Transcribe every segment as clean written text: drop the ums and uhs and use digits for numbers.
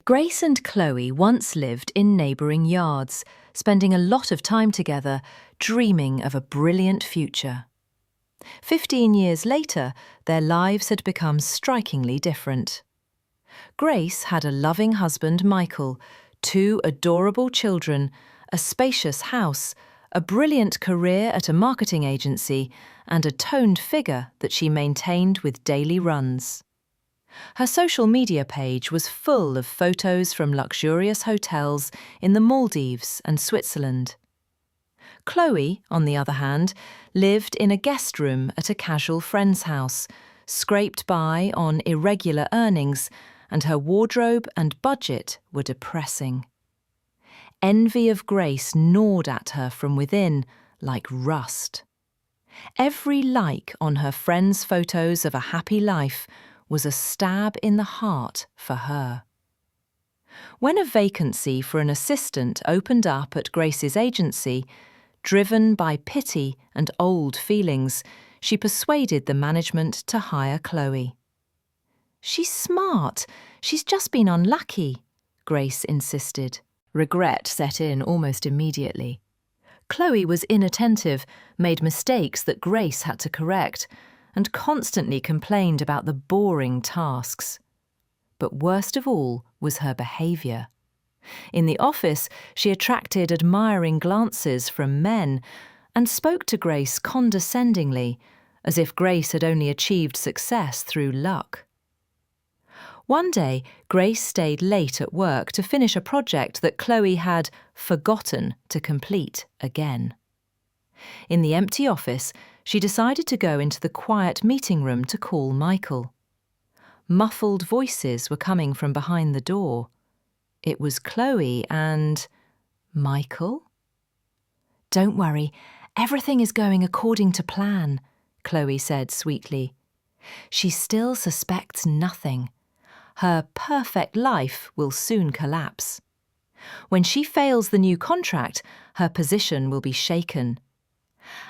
Grace and Chloe once lived in neighbouring yards, spending a lot of time together, dreaming of a brilliant future. 15 years later, their lives had become strikingly different. Grace had a loving husband, Michael, 2 adorable children, a spacious house, a brilliant career at a marketing agency, and a toned figure that she maintained with daily runs. Her social media page was full of photos from luxurious hotels in the Maldives and Switzerland. Chloe, on the other hand, lived in a guest room at a casual friend's house, scraped by on irregular earnings, and her wardrobe and budget were depressing. Envy of Grace gnawed at her from within like rust. Every like on her friends' photos of a happy life was a stab in the heart for her. When a vacancy for an assistant opened up at Grace's agency, driven by pity and old feelings, she persuaded the management to hire Chloe. "She's smart. She's just been unlucky," Grace insisted. Regret set in almost immediately. Chloe was inattentive, made mistakes that Grace had to correct, and constantly complained about the boring tasks. But worst of all was her behaviour. In the office, she attracted admiring glances from men and spoke to Grace condescendingly, as if Grace had only achieved success through luck. One day, Grace stayed late at work to finish a project that Chloe had forgotten to complete again. In the empty office, she decided to go into the quiet meeting room to call Michael. Muffled voices were coming from behind the door. It was Chloe and Michael? "Don't worry, everything is going according to plan," Chloe said sweetly. She still suspects nothing. Her perfect life will soon collapse. When she fails the new contract, her position will be shaken.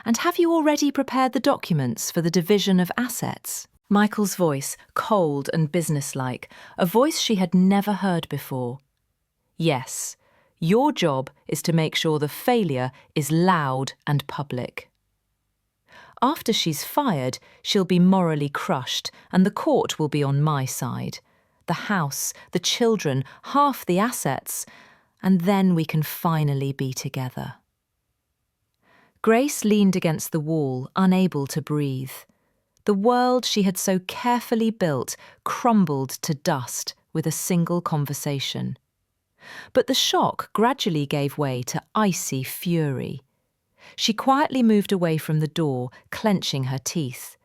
"And have you already prepared the documents for the division of assets?" Michael's voice, cold and businesslike, a voice she had never heard before. "Yes, your job is to make sure the failure is loud and public." After she's fired, she'll be morally crushed, and the court will be on my side. The house, the children, half the assets, and then we can finally be together. Grace leaned against the wall, unable to breathe. The world she had so carefully built crumbled to dust with a single conversation. But the shock gradually gave way to icy fury. She quietly moved away from the door, clenching her teeth.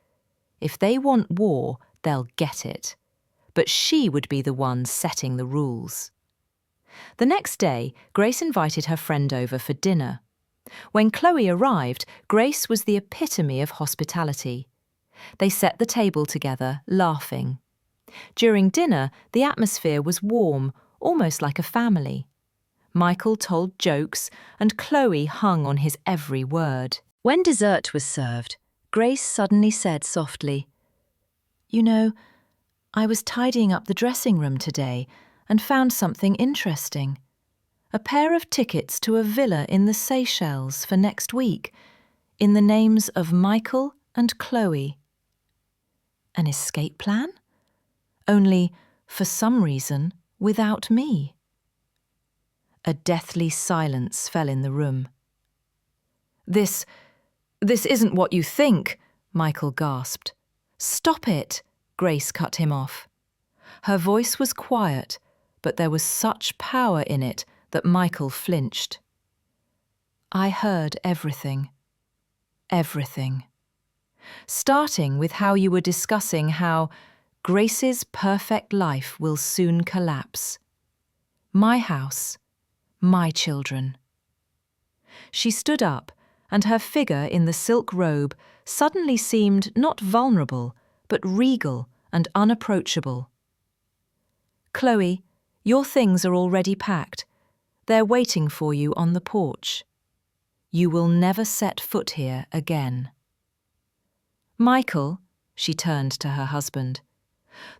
If they want war, they'll get it. But she would be the one setting the rules. The next day, Grace invited her friend over for dinner. When Chloe arrived, Grace was the epitome of hospitality. They set the table together, laughing. During dinner, the atmosphere was warm, almost like a family. Michael told jokes, and Chloe hung on his every word. When dessert was served, Grace suddenly said softly, "You know, I was tidying up the dressing room today and found something interesting. A pair of tickets to a villa in the Seychelles for next week, in the names of Michael and Chloe." An escape plan? Only, for some reason, without me. A deathly silence fell in the room. This isn't what you think," Michael gasped. "Stop it," Grace cut him off. Her voice was quiet, but there was such power in it that Michael flinched. "I heard everything. Everything. Starting with how you were discussing how Grace's perfect life will soon collapse. My house, my children." She stood up, and her figure in the silk robe suddenly seemed not vulnerable, but regal and unapproachable. "Chloe, your things are already packed. They're waiting for you on the porch. You will never set foot here again." "Michael," she turned to her husband,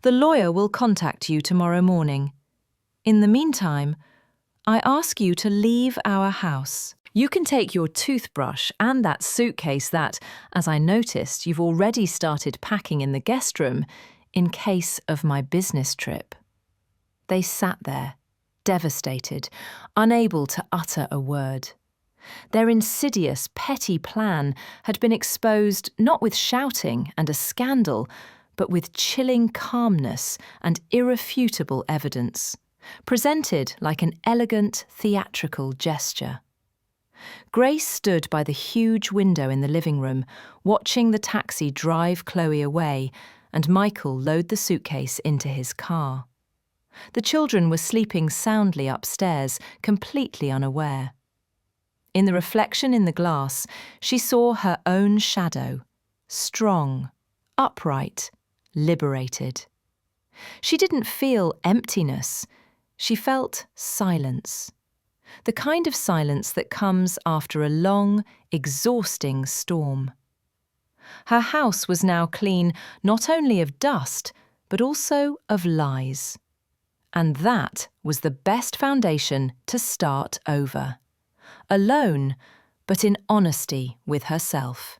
"the lawyer will contact you tomorrow morning. In the meantime, I ask you to leave our house. You can take your toothbrush and that suitcase that, as I noticed, you've already started packing in the guest room in case of my business trip." They sat there, devastated, unable to utter a word. Their insidious, petty plan had been exposed not with shouting and a scandal, but with chilling calmness and irrefutable evidence, presented like an elegant, theatrical gesture. Grace stood by the huge window in the living room, watching the taxi drive Chloe away and Michael load the suitcase into his car. The children were sleeping soundly upstairs, completely unaware. In the reflection in the glass, she saw her own shadow, strong, upright, liberated. She didn't feel emptiness. She felt silence. The kind of silence that comes after a long, exhausting storm. Her house was now clean not only of dust, but also of lies. And that was the best foundation to start over. Alone, but in honesty with herself.